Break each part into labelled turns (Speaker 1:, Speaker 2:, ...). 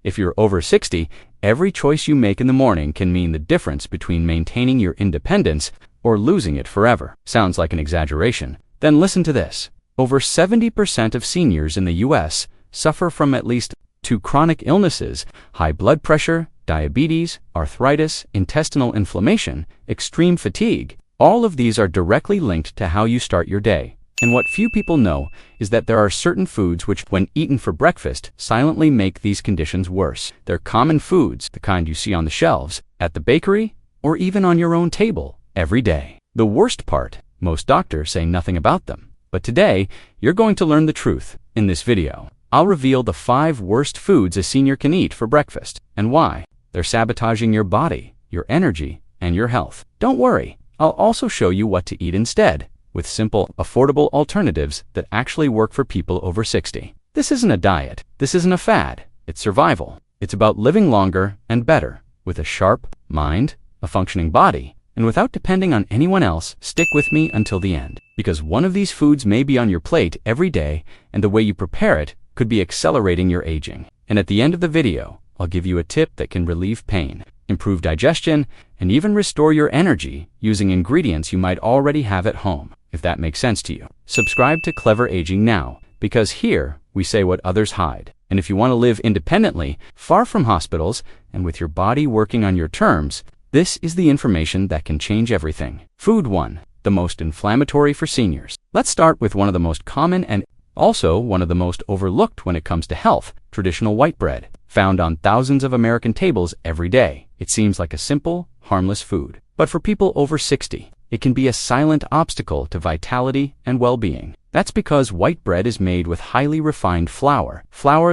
Speaker 1: If you're over 60, every choice you make in the morning can mean the difference between maintaining your independence or losing it forever. Sounds like an exaggeration? Then listen to this. Over 70% of seniors in the US suffer from at least 2 chronic illnesses: high blood pressure, diabetes, arthritis, intestinal inflammation, extreme fatigue. All of these are directly linked to how you start your day. And what few people know is that there are certain foods which, when eaten for breakfast, silently make these conditions worse. They're common foods, the kind you see on the shelves, at the bakery, or even on your own table every day. The worst part, most doctors say nothing about them. But today, you're going to learn the truth. In this video, I'll reveal the 5 worst foods a senior can eat for breakfast and why they're sabotaging your body, your energy, and your health. Don't worry, I'll also show you what to eat instead, with simple, affordable alternatives that actually work for people over 60. This isn't a diet. This isn't a fad. It's survival. It's about living longer and better, with a sharp mind, a functioning body, and without depending on anyone else. Stick with me until the end, because one of these foods may be on your plate every day, and the way you prepare it could be accelerating your aging. And at the end of the video, I'll give you a tip that can relieve pain, improve digestion, and even restore your energy using ingredients you might already have at home, if that makes sense to you. Subscribe to Clever Aging now, because here we say what others hide. And if you want to live independently, far from hospitals, and with your body working on your terms, this is the information that can change everything. Food 1. The most inflammatory for seniors. Let's start with one of the most common and also one of the most overlooked when it comes to health: traditional white bread. Found on thousands of American tables every day, it seems like a simple, harmless food. But for people over 60, it can be a silent obstacle to vitality and well-being. That's because white bread is made with highly refined flour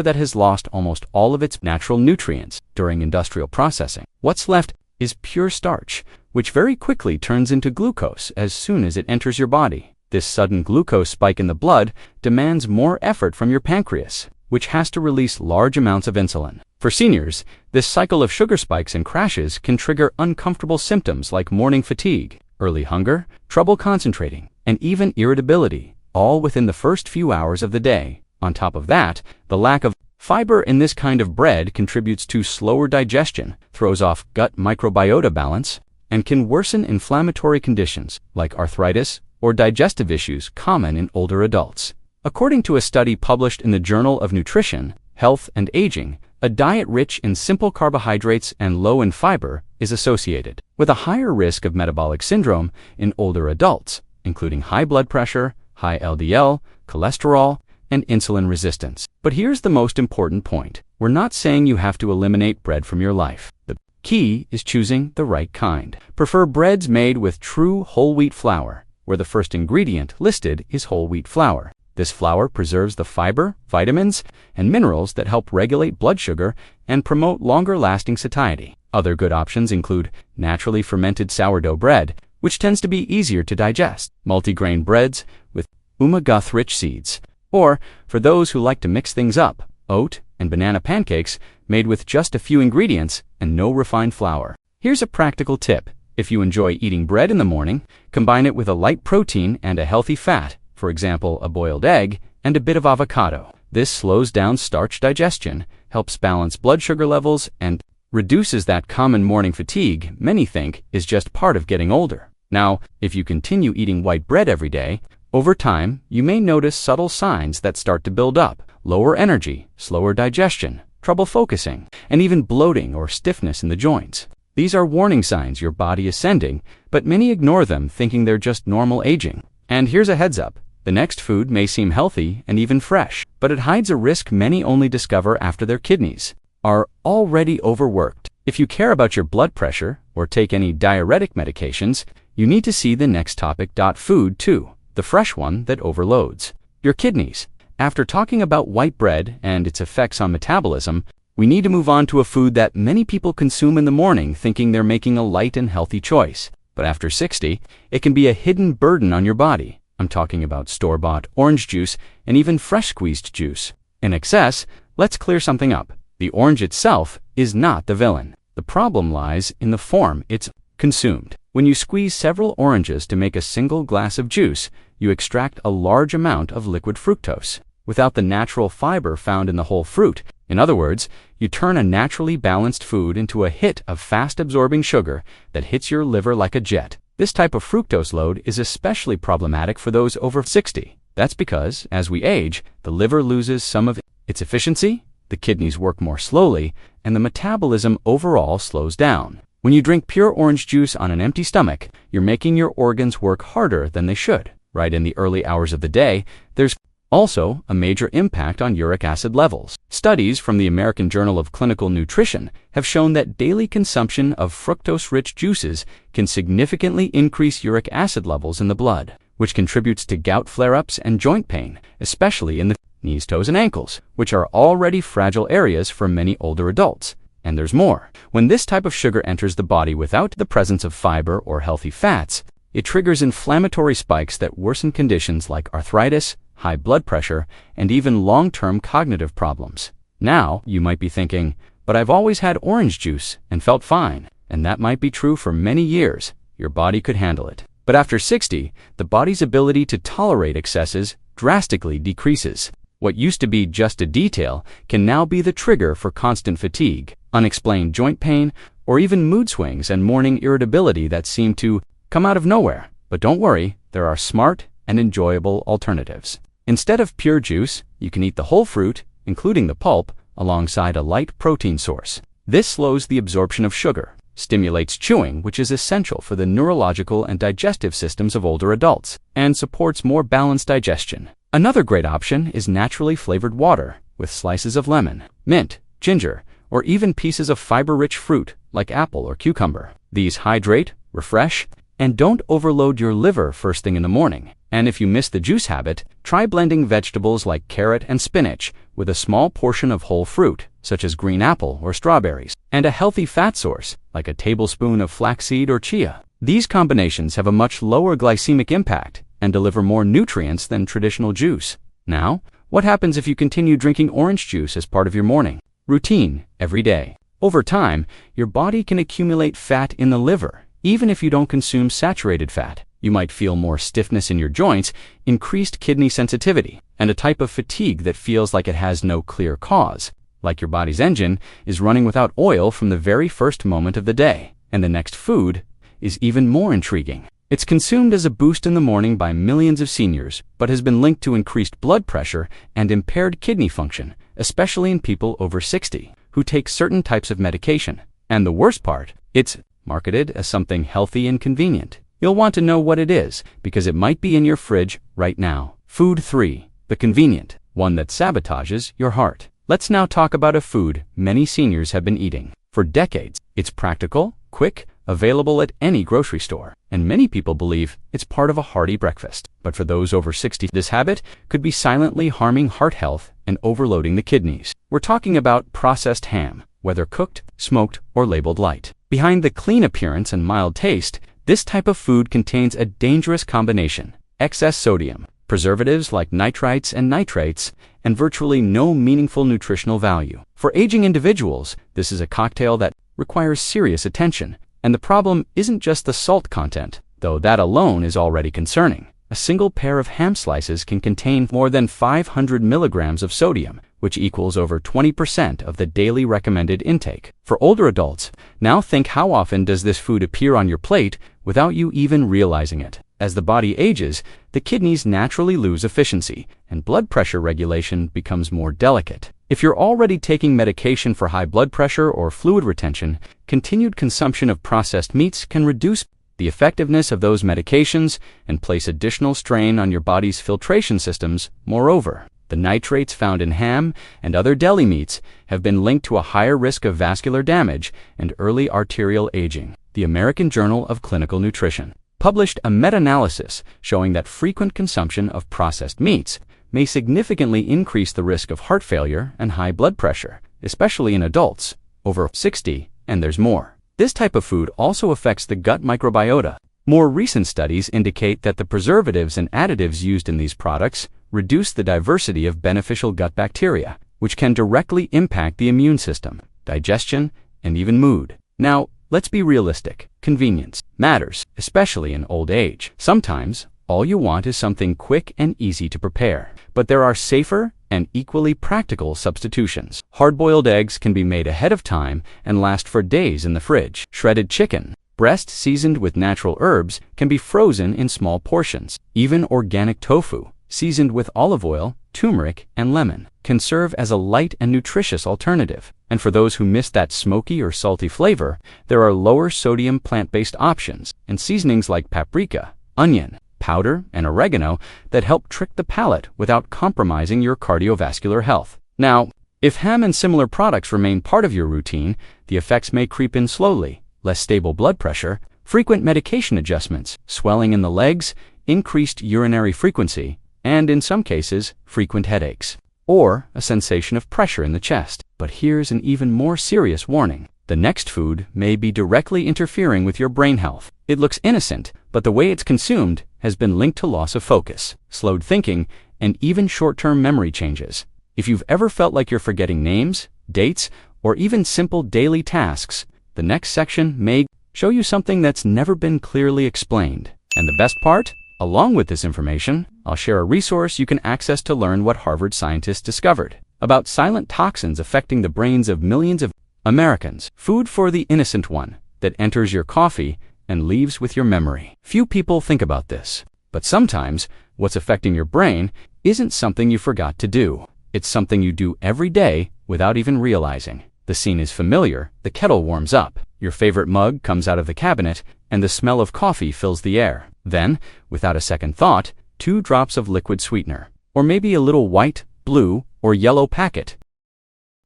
Speaker 1: that has lost almost all of its natural nutrients during industrial processing. What's left is pure starch, which very quickly turns into glucose as soon as it enters your body. This sudden glucose spike in the blood demands more effort from your pancreas, which has to release large amounts of insulin. For seniors, this cycle of sugar spikes and crashes can trigger uncomfortable symptoms like morning fatigue, early hunger, trouble concentrating, and even irritability, all within the first few hours of the day. On top of that, the lack of fiber in this kind of bread contributes to slower digestion, throws off gut microbiota balance, and can worsen inflammatory conditions like arthritis or digestive issues common in older adults. According to a study published in the Journal of Nutrition, Health and Aging, a diet rich in simple carbohydrates and low in fiber is associated with a higher risk of metabolic syndrome in older adults, including high blood pressure, high LDL, cholesterol, and insulin resistance. But here's the most important point. We're not saying you have to eliminate bread from your life. The key is choosing the right kind. Prefer breads made with true whole wheat flour, where the first ingredient listed is whole wheat flour. This flour preserves the fiber, vitamins, and minerals that help regulate blood sugar and promote longer-lasting satiety. Other good options include naturally fermented sourdough bread, which tends to be easier to digest, multigrain breads with omega-rich seeds, or, for those who like to mix things up, oat and banana pancakes made with just a few ingredients and no refined flour. Here's a practical tip. If you enjoy eating bread in the morning, combine it with a light protein and a healthy fat, for example, a boiled egg and a bit of avocado. This slows down starch digestion, helps balance blood sugar levels, and reduces that common morning fatigue many think is just part of getting older. Now, if you continue eating white bread every day, over time, you may notice subtle signs that start to build up: lower energy, slower digestion, trouble focusing, and even bloating or stiffness in the joints. These are warning signs your body is sending, but many ignore them thinking they're just normal aging. And here's a heads up. The next food may seem healthy and even fresh, but it hides a risk many only discover after their kidneys are already overworked. If you care about your blood pressure or take any diuretic medications, you need to see the next topic. Food 2, the fresh one that overloads your kidneys. After talking about white bread and its effects on metabolism, we need to move on to a food that many people consume in the morning thinking they're making a light and healthy choice. But after 60, it can be a hidden burden on your body. I'm talking about store-bought orange juice and even fresh squeezed juice. In excess, let's clear something up. The orange itself is not the villain. The problem lies in the form it's consumed. When you squeeze several oranges to make a single glass of juice, you extract a large amount of liquid fructose. Without the natural fiber found in the whole fruit, In other words, you turn a naturally balanced food into a hit of fast-absorbing sugar that hits your liver like a jet. This type of fructose load is especially problematic for those over 60. That's because, as we age, the liver loses some of its efficiency, the kidneys work more slowly, and the metabolism overall slows down. When you drink pure orange juice on an empty stomach, you're making your organs work harder than they should. Right in the early hours of the day, there's also a major impact on uric acid levels. Studies from the American Journal of Clinical Nutrition have shown that daily consumption of fructose-rich juices can significantly increase uric acid levels in the blood, which contributes to gout flare-ups and joint pain, especially in the knees, toes, and ankles, which are already fragile areas for many older adults. And there's more. When this type of sugar enters the body without the presence of fiber or healthy fats, it triggers inflammatory spikes that worsen conditions like arthritis, high blood pressure, and even long-term cognitive problems. Now, you might be thinking, but I've always had orange juice and felt fine. And that might be true for many years. Your body could handle it. But after 60, the body's ability to tolerate excesses drastically decreases. What used to be just a detail can now be the trigger for constant fatigue, unexplained joint pain, or even mood swings and morning irritability that seem to come out of nowhere. But don't worry, there are smart and enjoyable alternatives. Instead of pure juice, you can eat the whole fruit, including the pulp, alongside a light protein source. This slows the absorption of sugar, stimulates chewing, which is essential for the neurological and digestive systems of older adults, and supports more balanced digestion. Another great option is naturally flavored water with slices of lemon, mint, ginger, or even pieces of fiber-rich fruit like apple or cucumber. These hydrate, refresh, and don't overload your liver first thing in the morning. And if you miss the juice habit, try blending vegetables like carrot and spinach with a small portion of whole fruit, such as green apple or strawberries, and a healthy fat source, like a tablespoon of flaxseed or chia. These combinations have a much lower glycemic impact and deliver more nutrients than traditional juice. Now, what happens if you continue drinking orange juice as part of your morning routine every day? Over time, your body can accumulate fat in the liver, even if you don't consume saturated fat. You might feel more stiffness in your joints, increased kidney sensitivity, and a type of fatigue that feels like it has no clear cause, like your body's engine is running without oil from the very first moment of the day. And the next food is even more intriguing. It's consumed as a boost in the morning by millions of seniors, but has been linked to increased blood pressure and impaired kidney function, especially in people over 60 who take certain types of medication. And the worst part, it's marketed as something healthy and convenient. You'll want to know what it is, because it might be in your fridge right now. Food 3. The convenient one that sabotages your heart. Let's now talk about a food many seniors have been eating for decades. It's practical, quick, available at any grocery store, and many people believe it's part of a hearty breakfast. But for those over 60, this habit could be silently harming heart health and overloading the kidneys. We're talking about processed ham, whether cooked, smoked, or labeled light. Behind the clean appearance and mild taste, this type of food contains a dangerous combination: excess sodium, preservatives like nitrites and nitrates, and virtually no meaningful nutritional value. For aging individuals, this is a cocktail that requires serious attention. And the problem isn't just the salt content, though that alone is already concerning. A single pair of ham slices can contain more than 500 milligrams of sodium, which equals over 20% of the daily recommended intake. For older adults, now think, how often does this food appear on your plate without you even realizing it? As the body ages, the kidneys naturally lose efficiency, and blood pressure regulation becomes more delicate. If you're already taking medication for high blood pressure or fluid retention, continued consumption of processed meats can reduce the effectiveness of those medications and place additional strain on your body's filtration systems. Moreover, the nitrates found in ham and other deli meats have been linked to a higher risk of vascular damage and early arterial aging. The American Journal of Clinical Nutrition published a meta-analysis showing that frequent consumption of processed meats may significantly increase the risk of heart failure and high blood pressure, especially in adults over 60, and there's more. This type of food also affects the gut microbiota. More recent studies indicate that the preservatives and additives used in these products reduce the diversity of beneficial gut bacteria, which can directly impact the immune system, digestion, and even mood. Now, let's be realistic. Convenience matters, especially in old age. Sometimes, all you want is something quick and easy to prepare. But there are safer and equally practical substitutions. Hard-boiled eggs can be made ahead of time and last for days in the fridge. Shredded chicken, breast seasoned with natural herbs, can be frozen in small portions. Even organic tofu, seasoned with olive oil, turmeric, and lemon, can serve as a light and nutritious alternative. And for those who miss that smoky or salty flavor, there are lower sodium plant-based options and seasonings like paprika, onion powder, and oregano that help trick the palate without compromising your cardiovascular health. Now, if ham and similar products remain part of your routine, the effects may creep in slowly: less stable blood pressure, frequent medication adjustments, swelling in the legs, increased urinary frequency, and in some cases, frequent headaches, or a sensation of pressure in the chest. But here's an even more serious warning. The next food may be directly interfering with your brain health. It looks innocent, but the way it's consumed has been linked to loss of focus, slowed thinking, and even short-term memory changes. If you've ever felt like you're forgetting names, dates, or even simple daily tasks, the next section may show you something that's never been clearly explained. And the best part? Along with this information, I'll share a resource you can access to learn what Harvard scientists discovered about silent toxins affecting the brains of millions of Americans. Food for the innocent one that enters your coffee and leaves with your memory. Few people think about this, but sometimes what's affecting your brain isn't something you forgot to do. It's something you do every day without even realizing. The scene is familiar. The kettle warms up, your favorite mug comes out of the cabinet, and the smell of coffee fills the air. Then, without a second thought, 2 drops of liquid sweetener, or maybe a little white, blue, or yellow packet,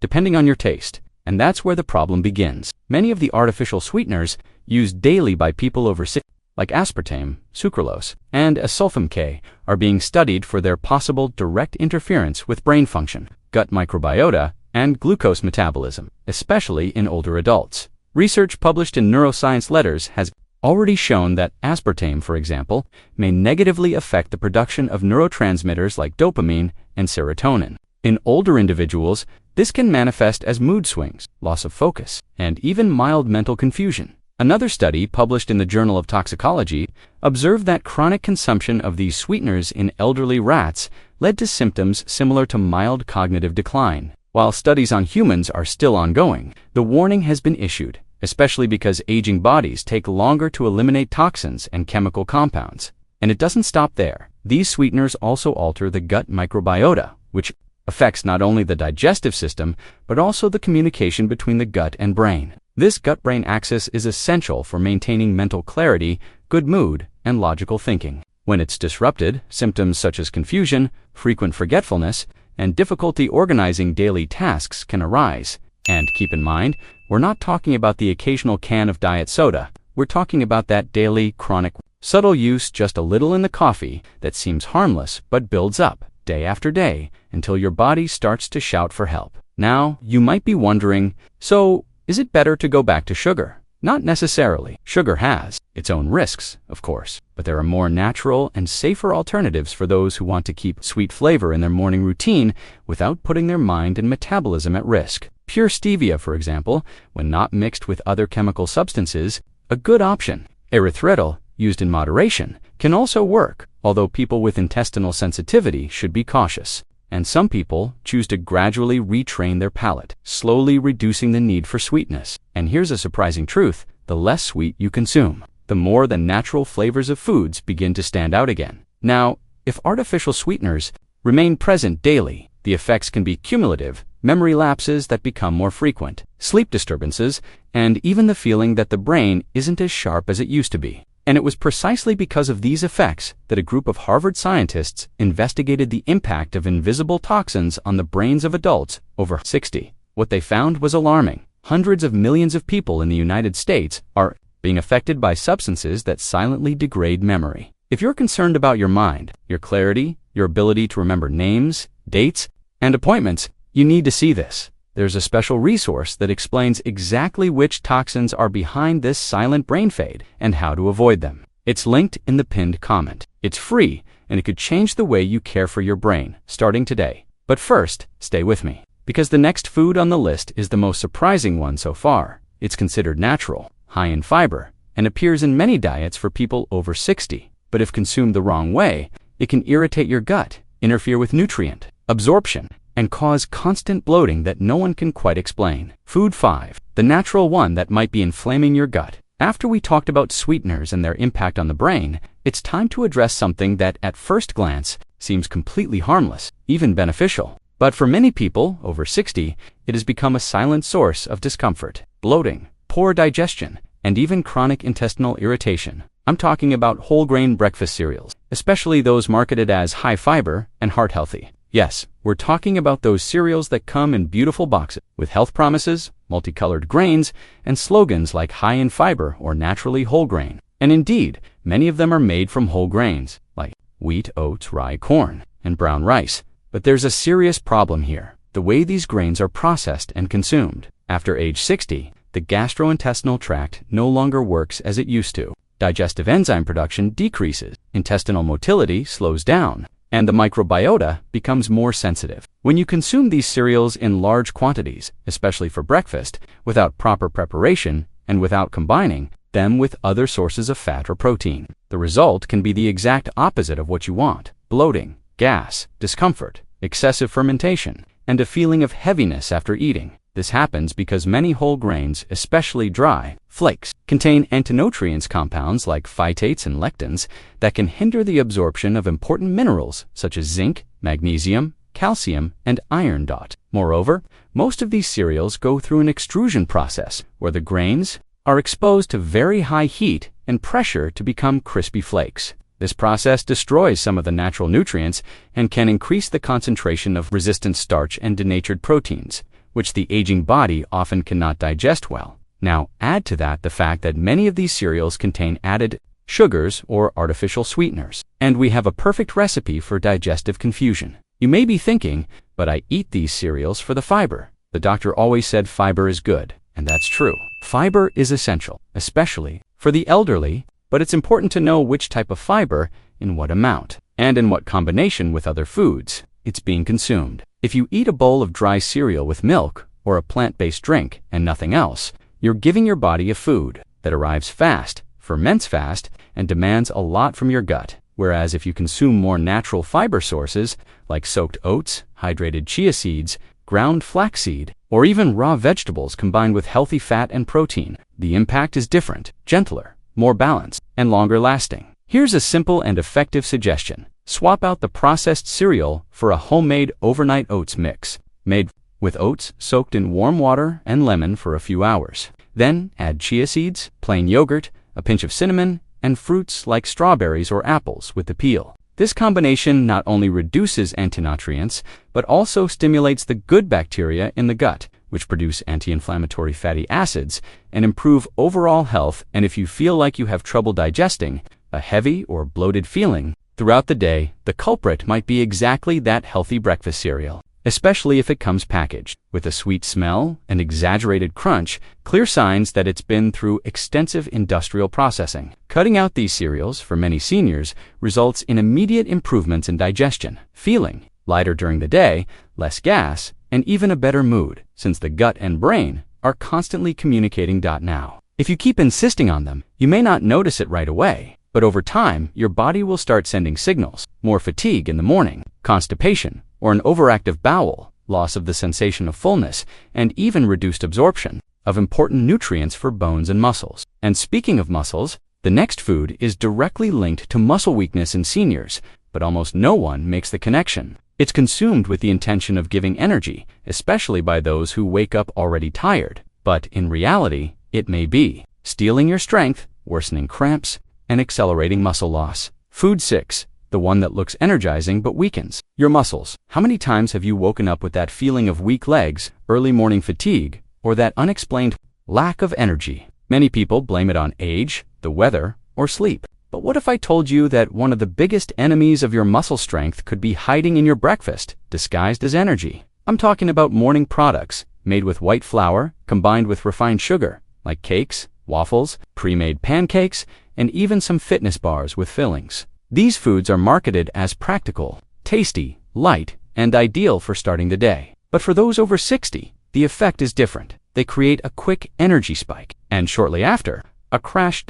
Speaker 1: depending on your taste. And that's where the problem begins. Many of the artificial sweeteners used daily by people over 60, like aspartame, sucralose, and acesulfame K, are being studied for their possible direct interference with brain function, gut microbiota, and glucose metabolism, especially in older adults. Research published in Neuroscience Letters has already shown that aspartame, for example, may negatively affect the production of neurotransmitters like dopamine and serotonin. In older individuals, this can manifest as mood swings, loss of focus, and even mild mental confusion. Another study published in the Journal of Toxicology observed that chronic consumption of these sweeteners in elderly rats led to symptoms similar to mild cognitive decline. While studies on humans are still ongoing, the warning has been issued, especially because aging bodies take longer to eliminate toxins and chemical compounds. And it doesn't stop there. These sweeteners also alter the gut microbiota, which affects not only the digestive system, but also the communication between the gut and brain. This gut-brain axis is essential for maintaining mental clarity, good mood, and logical thinking. When it's disrupted, symptoms such as confusion, frequent forgetfulness, and difficulty organizing daily tasks can arise. And keep in mind, we're not talking about the occasional can of diet soda. We're talking about that daily, chronic, subtle use, just a little in the coffee, that seems harmless but builds up day after day until your body starts to shout for help. Now, you might be wondering, so is it better to go back to sugar? Not necessarily. Sugar has its own risks, of course, but there are more natural and safer alternatives for those who want to keep sweet flavor in their morning routine without putting their mind and metabolism at risk. Pure stevia, for example, when not mixed with other chemical substances, a good option. Erythritol, used in moderation, can also work, although people with intestinal sensitivity should be cautious. And some people choose to gradually retrain their palate, slowly reducing the need for sweetness. And here's a surprising truth: the less sweet you consume, the more the natural flavors of foods begin to stand out again. Now, if artificial sweeteners remain present daily, the effects can be cumulative: memory lapses that become more frequent, sleep disturbances, and even the feeling that the brain isn't as sharp as it used to be. And it was precisely because of these effects that a group of Harvard scientists investigated the impact of invisible toxins on the brains of adults over 60. What they found was alarming. Hundreds of millions of people in the United States are being affected by substances that silently degrade memory. If you're concerned about your mind, your clarity, your ability to remember names, dates, and appointments, you need to see this. There's a special resource that explains exactly which toxins are behind this silent brain fade and how to avoid them. It's linked in the pinned comment. It's free, and it could change the way you care for your brain, starting today. But first, stay with me, because the next food on the list is the most surprising one so far. It's considered natural, high in fiber, and appears in many diets for people over 60. But if consumed the wrong way, it can irritate your gut, interfere with nutrient absorption, and cause constant bloating that no one can quite explain. Food 5. The natural one that might be inflaming your gut. After we talked about sweeteners and their impact on the brain, it's time to address something that at first glance seems completely harmless, even beneficial. But for many people over 60, it has become a silent source of discomfort, bloating, poor digestion, and even chronic intestinal irritation. I'm talking about whole grain breakfast cereals, especially those marketed as high fiber and heart healthy. Yes, we're talking about those cereals that come in beautiful boxes with health promises, multicolored grains, and slogans like high in fiber or naturally whole grain. And indeed, many of them are made from whole grains, like wheat, oats, rye, corn, and brown rice. But there's a serious problem here: the way these grains are processed and consumed. After age 60, the gastrointestinal tract no longer works as it used to. Digestive enzyme production decreases, intestinal motility slows down, and the microbiota becomes more sensitive. When you consume these cereals in large quantities, especially for breakfast, without proper preparation and without combining them with other sources of fat or protein, the result can be the exact opposite of what you want: bloating, gas, discomfort, excessive fermentation, and a feeling of heaviness after eating. This happens because many whole grains, especially dry flakes, contain antinonutrients compounds like phytates and lectins that can hinder the absorption of important minerals such as zinc, magnesium, calcium, and iron. Moreover, most of these cereals go through an extrusion process where the grains are exposed to very high heat and pressure to become crispy flakes. This process destroys some of the natural nutrients and can increase the concentration of resistant starch and denatured proteins, which the aging body often cannot digest well. Now, add to that the fact that many of these cereals contain added sugars or artificial sweeteners, and we have a perfect recipe for digestive confusion. You may be thinking, but I eat these cereals for the fiber. The doctor always said fiber is good, and that's true. Fiber is essential, especially for the elderly, but it's important to know which type of fiber, in what amount, and in what combination with other foods it's being consumed. If you eat a bowl of dry cereal with milk or a plant-based drink and nothing else, you're giving your body a food that arrives fast, ferments fast, and demands a lot from your gut. Whereas if you consume more natural fiber sources like soaked oats, hydrated chia seeds, ground flaxseed, or even raw vegetables combined with healthy fat and protein, the impact is different, gentler, more balanced, and longer lasting. Here's a simple and effective suggestion. Swap out the processed cereal for a homemade overnight oats mix, made with oats soaked in warm water and lemon for a few hours. Then add chia seeds, plain yogurt, a pinch of cinnamon, and fruits like strawberries or apples with the peel. This combination not only reduces antinutrients, but also stimulates the good bacteria in the gut, which produce anti-inflammatory fatty acids and improve overall health. And if you feel like you have trouble digesting, a heavy or bloated feeling throughout the day, the culprit might be exactly that healthy breakfast cereal, especially if it comes packaged with a sweet smell and exaggerated crunch, clear signs that it's been through extensive industrial processing. Cutting out these cereals for many seniors results in immediate improvements in digestion, feeling lighter during the day, less gas, and even a better mood, since the gut and brain are constantly communicating. Now, if you keep insisting on them, you may not notice it right away, but over time, your body will start sending signals: more fatigue in the morning, constipation, or an overactive bowel, loss of the sensation of fullness, and even reduced absorption of important nutrients for bones and muscles. And speaking of muscles, the next food is directly linked to muscle weakness in seniors, but almost no one makes the connection. It's consumed with the intention of giving energy, especially by those who wake up already tired. But in reality, it may be stealing your strength, worsening cramps, and accelerating muscle loss. Food 6. The one that looks energizing but weakens your muscles. How many times have you woken up with that feeling of weak legs, early morning fatigue, or that unexplained lack of energy? Many people blame it on age, the weather, or sleep. But what if I told you that one of the biggest enemies of your muscle strength could be hiding in your breakfast, disguised as energy? I'm talking about morning products made with white flour combined with refined sugar, like cakes, waffles, pre-made pancakes, and even some fitness bars with fillings. These foods are marketed as practical, tasty, light, and ideal for starting the day. But for those over 60, the effect is different. They create a quick energy spike, and shortly after, a crash.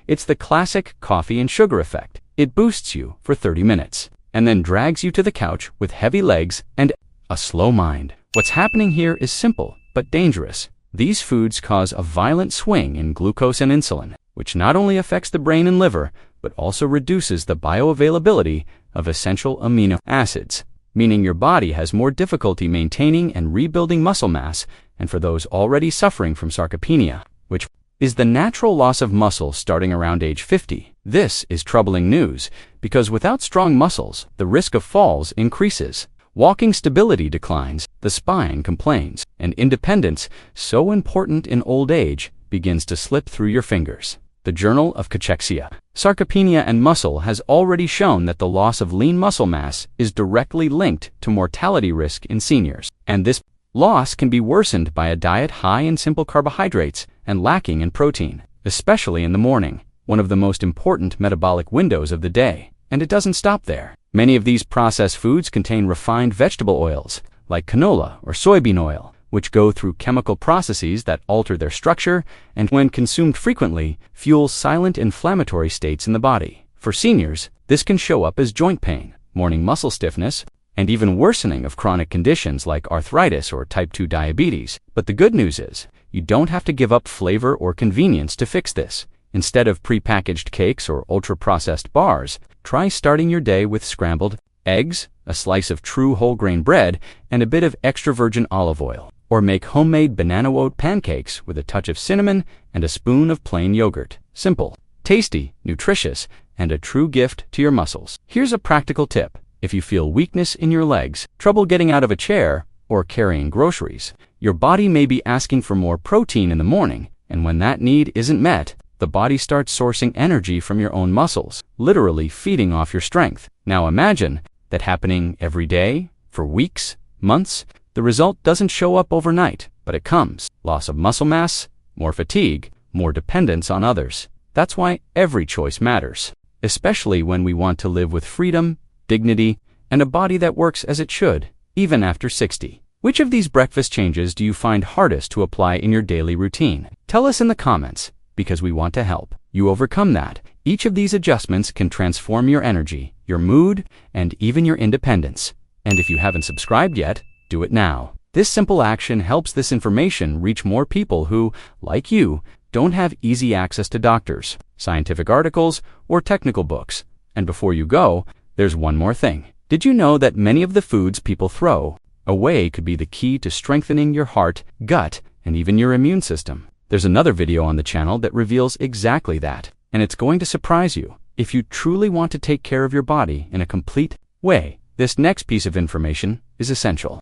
Speaker 1: It's the classic coffee and sugar effect. It boosts you for 30 minutes, and then drags you to the couch with heavy legs and a slow mind. What's happening here is simple but dangerous. These foods cause a violent swing in glucose and insulin, which not only affects the brain and liver, but also reduces the bioavailability of essential amino acids, meaning your body has more difficulty maintaining and rebuilding muscle mass, and for those already suffering from sarcopenia, which is the natural loss of muscle starting around age 50. This is troubling news, because without strong muscles, the risk of falls increases. Walking stability declines, the spine complains, and independence, so important in old age, begins to slip through your fingers. The Journal of Cachexia, Sarcopenia and Muscle has already shown that the loss of lean muscle mass is directly linked to mortality risk in seniors, and this loss can be worsened by a diet high in simple carbohydrates and lacking in protein, especially in the morning, one of the most important metabolic windows of the day. And it doesn't stop there. Many of these processed foods contain refined vegetable oils, like canola or soybean oil, which go through chemical processes that alter their structure and, when consumed frequently, fuel silent inflammatory states in the body. For seniors, this can show up as joint pain, morning muscle stiffness, and even worsening of chronic conditions like arthritis or type 2 diabetes. But the good news is, you don't have to give up flavor or convenience to fix this. Instead of prepackaged cakes or ultra-processed bars, try starting your day with scrambled eggs, a slice of true whole grain bread, and a bit of extra virgin olive oil. Or make homemade banana oat pancakes with a touch of cinnamon and a spoon of plain yogurt. Simple, tasty, nutritious, and a true gift to your muscles. Here's a practical tip. If you feel weakness in your legs, trouble getting out of a chair, or carrying groceries, your body may be asking for more protein in the morning, and when that need isn't met, the body starts sourcing energy from your own muscles, literally feeding off your strength. Now imagine that happening every day, for weeks, months. The result doesn't show up overnight, but it comes. Loss of muscle mass, more fatigue, more dependence on others. That's why every choice matters, especially when we want to live with freedom, dignity, and a body that works as it should, even after 60. Which of these breakfast changes do you find hardest to apply in your daily routine? Tell us in the comments, because we want to help you overcome that. Each of these adjustments can transform your energy, your mood, and even your independence. And if you haven't subscribed yet, do it now. This simple action helps this information reach more people who, like you, don't have easy access to doctors, scientific articles, or technical books. And before you go, there's one more thing. Did you know that many of the foods people throw away could be the key to strengthening your heart, gut, and even your immune system? There's another video on the channel that reveals exactly that, and it's going to surprise you. If you truly want to take care of your body in a complete way, this next piece of information is essential.